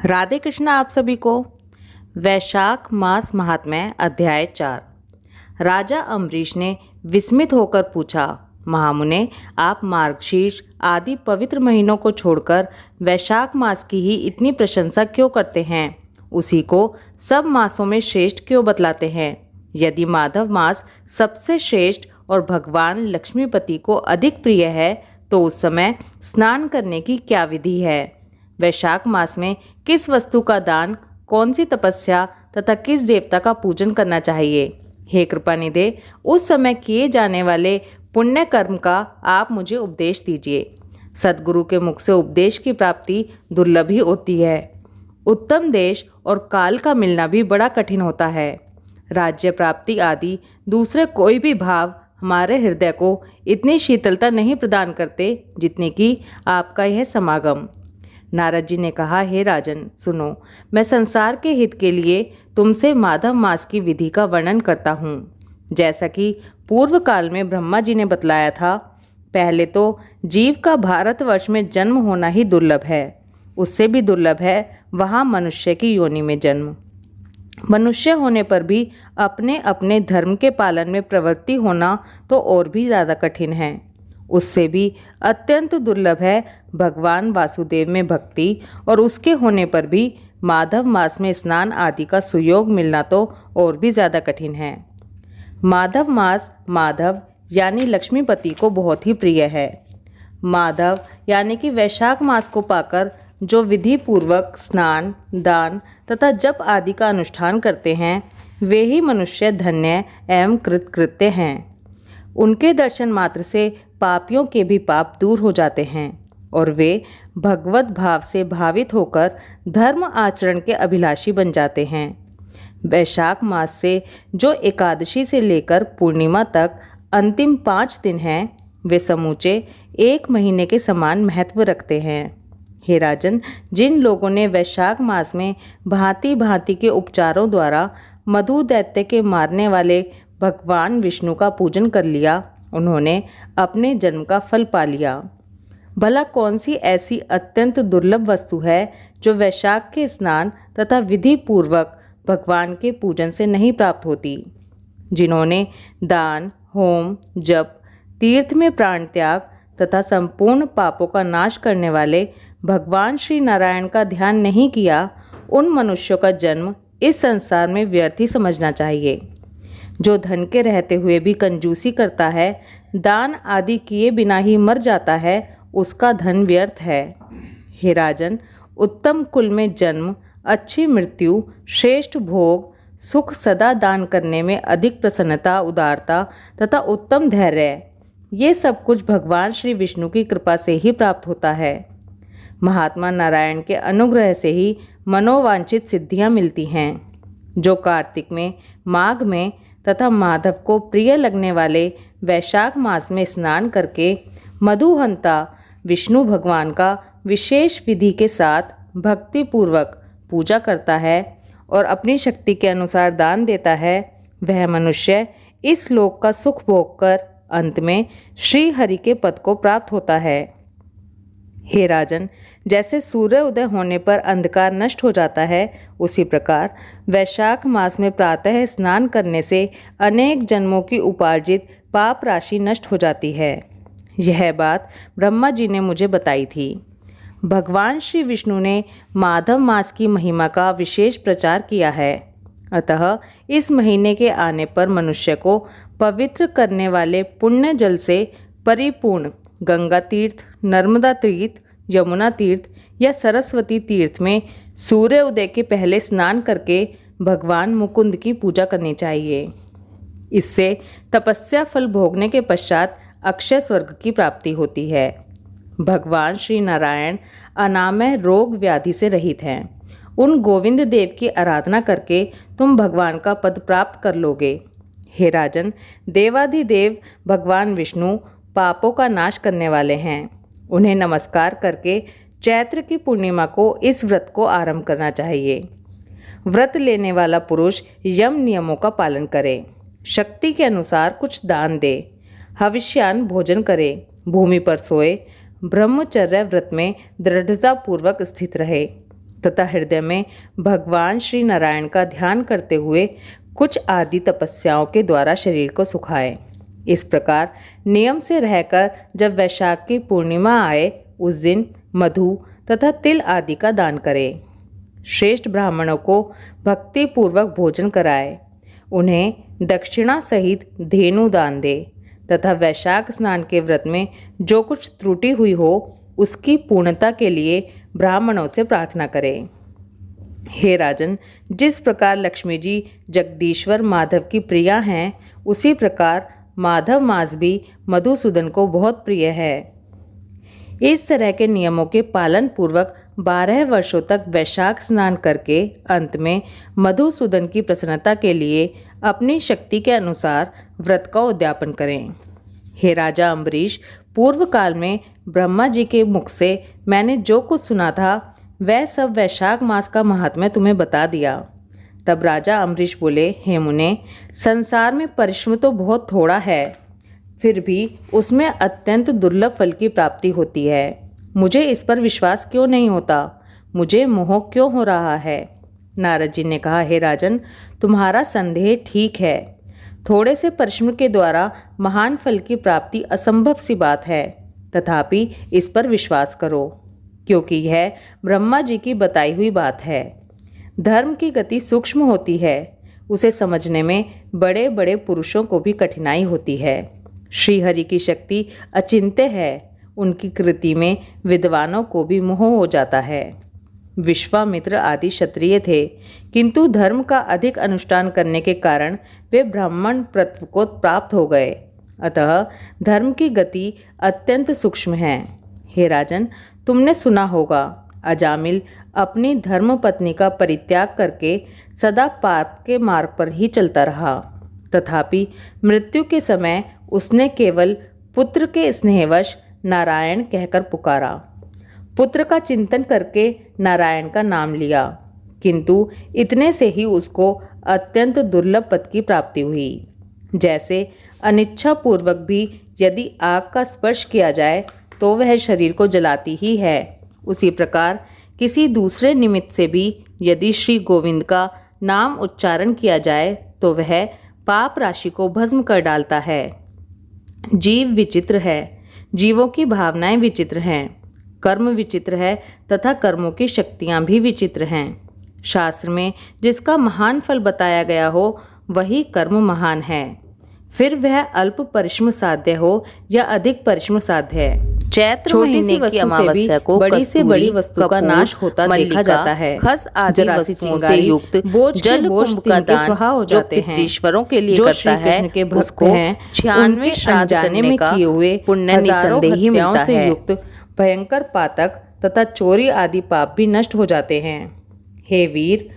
राधे कृष्णा आप सभी को। वैशाख मास महात्म्य अध्याय 4। राजा अम्बरीश ने विस्मित होकर पूछा, महामुने, आप मार्गशीर्ष आदि पवित्र महीनों को छोड़कर वैशाख मास की ही इतनी प्रशंसा क्यों करते हैं? उसी को सब मासों में श्रेष्ठ क्यों बतलाते हैं? यदि माधव मास सबसे श्रेष्ठ और भगवान लक्ष्मीपति को अधिक प्रिय है तो उस समय स्नान करने की क्या विधि है? वैशाख मास में किस वस्तु का दान, कौन सी तपस्या तथा किस देवता का पूजन करना चाहिए? हे कृपानिधे, उस समय किए जाने वाले पुण्य कर्म का आप मुझे उपदेश दीजिए। सद्गुरु के मुख से उपदेश की प्राप्ति दुर्लभ ही होती है। उत्तम देश और काल का मिलना भी बड़ा कठिन होता है। राज्य प्राप्ति आदि दूसरे कोई भी भाव हमारे हृदय को इतनी शीतलता नहीं प्रदान करते जितनी कि आपका यह समागम। नारद जी ने कहा, हे राजन, सुनो, मैं संसार के हित के लिए तुमसे माधव मास की विधि का वर्णन करता हूँ। जैसा कि पूर्व काल में ब्रह्मा जी ने बतलाया था, पहले तो जीव का भारतवर्ष में जन्म होना ही दुर्लभ है। उससे भी दुर्लभ है वहाँ मनुष्य की योनि में जन्म। मनुष्य होने पर भी अपने अपने धर्म के पालन में प्रवृत्ति होना तो और भी ज़्यादा कठिन है। उससे भी अत्यंत दुर्लभ है भगवान वासुदेव में भक्ति, और उसके होने पर भी माधव मास में स्नान आदि का सुयोग मिलना तो और भी ज़्यादा कठिन है। माधव मास माधव यानी लक्ष्मीपति को बहुत ही प्रिय है। माधव यानी कि वैशाख मास को पाकर जो विधि पूर्वक स्नान, दान तथा जप आदि का अनुष्ठान करते हैं, वे ही मनुष्य धन्य एवं कृतकृत्य हैं। उनके दर्शन मात्र से पापियों के भी पाप दूर हो जाते हैं और वे भगवत भाव से भावित होकर धर्म आचरण के अभिलाषी बन जाते हैं। वैशाख मास से जो एकादशी से लेकर पूर्णिमा तक अंतिम 5 दिन हैं, वे समूचे 1 महीने के समान महत्व रखते हैं। हे राजन, जिन लोगों ने वैशाख मास में भांति भांति के उपचारों द्वारा मधु दैत्य के मारने वाले भगवान विष्णु का पूजन कर लिया, उन्होंने अपने जन्म का फल पा लिया। भला कौन सी ऐसी अत्यंत दुर्लभ वस्तु है जो वैशाख के स्नान तथा विधि पूर्वक भगवान के पूजन से नहीं प्राप्त होती? जिन्होंने दान, होम, जप, तीर्थ में प्राण त्याग तथा संपूर्ण पापों का नाश करने वाले भगवान श्री नारायण का ध्यान नहीं किया, उन मनुष्यों का जन्म इस संसार में व्यर्थ ही समझना चाहिए। जो धन के रहते हुए भी कंजूसी करता है, दान आदि किए बिना ही मर जाता है, उसका धन व्यर्थ है। हे राजन, उत्तम कुल में जन्म, अच्छी मृत्यु, श्रेष्ठ भोग, सुख सदा दान करने में अधिक प्रसन्नता, उदारता तथा उत्तम धैर्य, ये सब कुछ भगवान श्री विष्णु की कृपा से ही प्राप्त होता है। महात्मा नारायण के अनुग्रह से ही मनोवांछित सिद्धियां मिलती हैं। जो कार्तिक में, माघ में तथा माधव को प्रिय लगने वाले वैशाख मास में स्नान करके मधुहंता विष्णु भगवान का विशेष विधि के साथ भक्तिपूर्वक पूजा करता है और अपनी शक्ति के अनुसार दान देता है, वह मनुष्य इस लोक का सुख भोग कर अंत में श्री हरि के पद को प्राप्त होता है। हे राजन, जैसे सूर्य उदय होने पर अंधकार नष्ट हो जाता है, उसी प्रकार वैशाख मास में प्रातः स्नान करने से अनेक जन्मों की उपार्जित पाप राशि नष्ट हो जाती है। यह बात ब्रह्मा जी ने मुझे बताई थी। भगवान श्री विष्णु ने माधव मास की महिमा का विशेष प्रचार किया है। अतः इस महीने के आने पर मनुष्य को पवित्र करने वाले पुण्य जल से परिपूर्ण गंगा तीर्थ, नर्मदा तीर्थ, यमुना तीर्थ या सरस्वती तीर्थ में सूर्य उदय के पहले स्नान करके भगवान मुकुंद की पूजा करनी चाहिए। इससे तपस्या फल भोगने के पश्चात अक्षय स्वर्ग की प्राप्ति होती है। भगवान श्री नारायण अनामय रोग व्याधि से रहित हैं। उन गोविंद देव की आराधना करके तुम भगवान का पद प्राप्त कर लोगे। हे राजन, देवाधिदेव भगवान विष्णु पापों का नाश करने वाले हैं। उन्हें नमस्कार करके चैत्र की पूर्णिमा को इस व्रत को आरंभ करना चाहिए। व्रत लेने वाला पुरुष यम नियमों का पालन करे, शक्ति के अनुसार कुछ दान दे, हविष्यान भोजन करे, भूमि पर सोए, ब्रह्मचर्य व्रत में दृढ़ता पूर्वक स्थित रहे, तथा हृदय में भगवान श्री नारायण का ध्यान करते हुए कुछ आदि तपस्याओं के द्वारा शरीर को सुखाएं। इस प्रकार नियम से रहकर जब वैशाख की पूर्णिमा आए उस दिन मधु तथा तिल आदि का दान करें। श्रेष्ठ ब्राह्मणों को भक्ति पूर्वक भोजन कराए, उन्हें दक्षिणा सहित धेनु दान दे तथा वैशाख स्नान के व्रत में जो कुछ त्रुटि हुई हो उसकी पूर्णता के लिए ब्राह्मणों से प्रार्थना करें। हे राजन, जिस प्रकार लक्ष्मी जी जगदीश्वर माधव की प्रिया हैं, उसी प्रकार माधव मास भी मधुसूदन को बहुत प्रिय है। इस तरह के नियमों के पालन पूर्वक 12 वर्षों तक वैशाख स्नान करके अंत में मधुसूदन की प्रसन्नता के लिए अपनी शक्ति के अनुसार व्रत का उद्यापन करें। हे राजा अम्बरीश, पूर्व काल में ब्रह्मा जी के मुख से मैंने जो कुछ सुना था वह सब वैशाख मास का महात्म्य तुम्हें बता दिया। तब राजा अम्बरीश बोले, हे मुने, संसार में परिश्रम तो बहुत थोड़ा है, फिर भी उसमें अत्यंत दुर्लभ फल की प्राप्ति होती है। मुझे इस पर विश्वास क्यों नहीं होता? मुझे मोह क्यों हो रहा है? नारद जी ने कहा, हे राजन, तुम्हारा संदेह ठीक है। थोड़े से परिश्रम के द्वारा महान फल की प्राप्ति असंभव सी बात है, तथापि इस पर विश्वास करो, क्योंकि यह ब्रह्मा जी की बताई हुई बात है। धर्म की गति सूक्ष्म होती है, उसे समझने में बड़े बड़े पुरुषों को भी कठिनाई होती है। श्रीहरि की शक्ति अचिंत्य है, उनकी कृति में विद्वानों को भी मोह हो जाता है। विश्वामित्र आदि क्षत्रिय थे, किंतु धर्म का अधिक अनुष्ठान करने के कारण वे ब्राह्मण प्रत्व को प्राप्त हो गए। अतः धर्म की गति अत्यंत सूक्ष्म है। हे राजन, तुमने सुना होगा, अजामिल अपनी धर्म पत्नी का परित्याग करके सदा पाप के मार्ग पर ही चलता रहा, तथापि मृत्यु के समय उसने केवल पुत्र के स्नेहवश नारायण कहकर पुकारा। पुत्र का चिंतन करके नारायण का नाम लिया, किंतु इतने से ही उसको अत्यंत दुर्लभ पद की प्राप्ति हुई। जैसे अनिच्छा पूर्वक भी यदि आग का स्पर्श किया जाए तो वह शरीर को जलाती ही है, उसी प्रकार किसी दूसरे निमित्त से भी यदि श्री गोविंद का नाम उच्चारण किया जाए तो वह पाप राशि को भस्म कर डालता है। जीव विचित्र है, जीवों की भावनाएं विचित्र हैं, कर्म विचित्र है तथा कर्मों की शक्तियां भी विचित्र हैं। शास्त्र में जिसका महान फल बताया गया हो वही कर्म महान है, फिर वह अल्प परिश्रम साध्य हो या अधिक परिश्रम साध्य है। चैत्र महीने की अमावस्या को बड़ी से बड़ी वस्तु का नाश होता देखा जाता है। खस आदि वस्तुओं से युक्त जल कुंभ का दान हो जाते हैं। ईश्वरों के लिए करता है के भक्त हैं, 96 श्राद्ध करने में किए हुए पुण्य निसंदेही मिलता है। युक्त भयंकर पातक तथा चोरी आदि पाप भी नष्ट हो जाते हैं। हे वीर,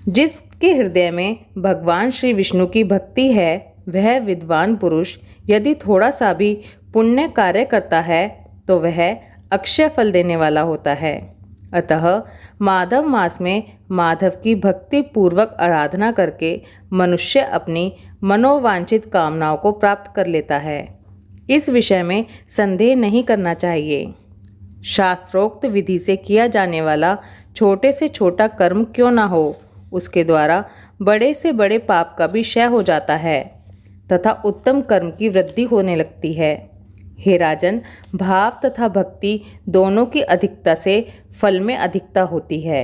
जिसके हृदय में भगवान श्री विष्णु की भक्ति है वह विद्वान पुरुष यदि थोड़ा सा भी पुण्य कार्य करता है तो वह अक्षय फल देने वाला होता है। अतः माधव मास में माधव की भक्ति पूर्वक आराधना करके मनुष्य अपनी मनोवांछित कामनाओं को प्राप्त कर लेता है। इस विषय में संदेह नहीं करना चाहिए। शास्त्रोक्त विधि से किया जाने वाला छोटे से छोटा कर्म क्यों ना हो, उसके द्वारा बड़े से बड़े पाप का भी क्षय हो जाता है तथा उत्तम कर्म की वृद्धि होने लगती है। हे राजन, भाव तथा भक्ति दोनों की अधिकता से फल में अधिकता होती है।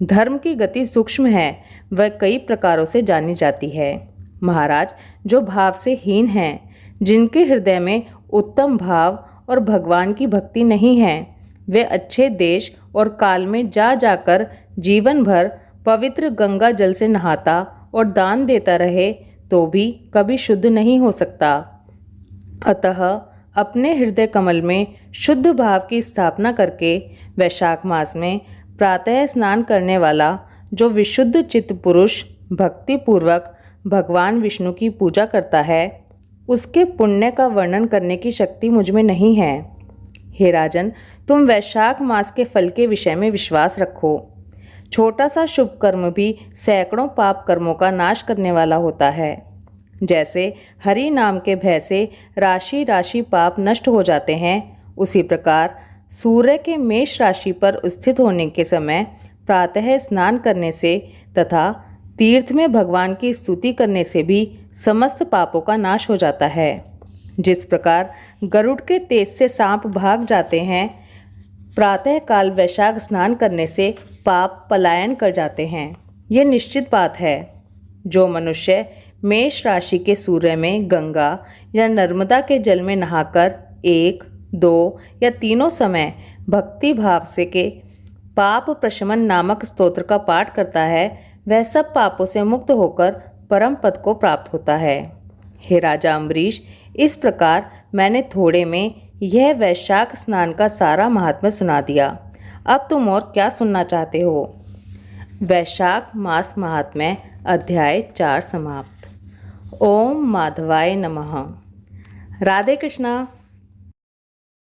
धर्म की गति सूक्ष्म है, वह कई प्रकारों से जानी जाती है। महाराज, जो भाव से हीन हैं, जिनके हृदय में उत्तम भाव और भगवान की भक्ति नहीं है, वे अच्छे देश और काल में जा जाकर जीवन भर पवित्र गंगा जल से नहाता और दान देता रहे तो भी कभी शुद्ध नहीं हो सकता। अतः अपने हृदय कमल में शुद्ध भाव की स्थापना करके वैशाख मास में प्रातः स्नान करने वाला जो विशुद्ध चित्त पुरुष भक्ति पूर्वक भगवान विष्णु की पूजा करता है, उसके पुण्य का वर्णन करने की शक्ति मुझ में नहीं है। हे राजन, तुम वैशाख मास के फल के विषय में विश्वास रखो। छोटा सा शुभ कर्म भी सैकड़ों पाप कर्मों का नाश करने वाला होता है। जैसे हरि नाम के भय से राशि राशि पाप नष्ट हो जाते हैं, उसी प्रकार सूर्य के मेष राशि पर स्थित होने के समय प्रातः स्नान करने से तथा तीर्थ में भगवान की स्तुति करने से भी समस्त पापों का नाश हो जाता है। जिस प्रकार गरुड़ के तेज से सांप भाग जाते हैं, प्रातः काल वैशाख स्नान करने से पाप पलायन कर जाते हैं। ये निश्चित बात है। जो मनुष्य मेष राशि के सूर्य में गंगा या नर्मदा के जल में नहाकर 1, 2 या तीनों समय भक्ति भाव से के पाप प्रशमन नामक स्तोत्र का पाठ करता है, वह सब पापों से मुक्त होकर परम पद को प्राप्त होता है। हे राजा अम्बरीश, इस प्रकार मैंने थोड़े में यह वैशाख स्नान का सारा महात्म्य सुना दिया। अब तुम और क्या सुनना चाहते हो? वैशाख मास महात्म्य अध्याय 4 समाप्त। ओम माधवाय नमः। राधे कृष्णा।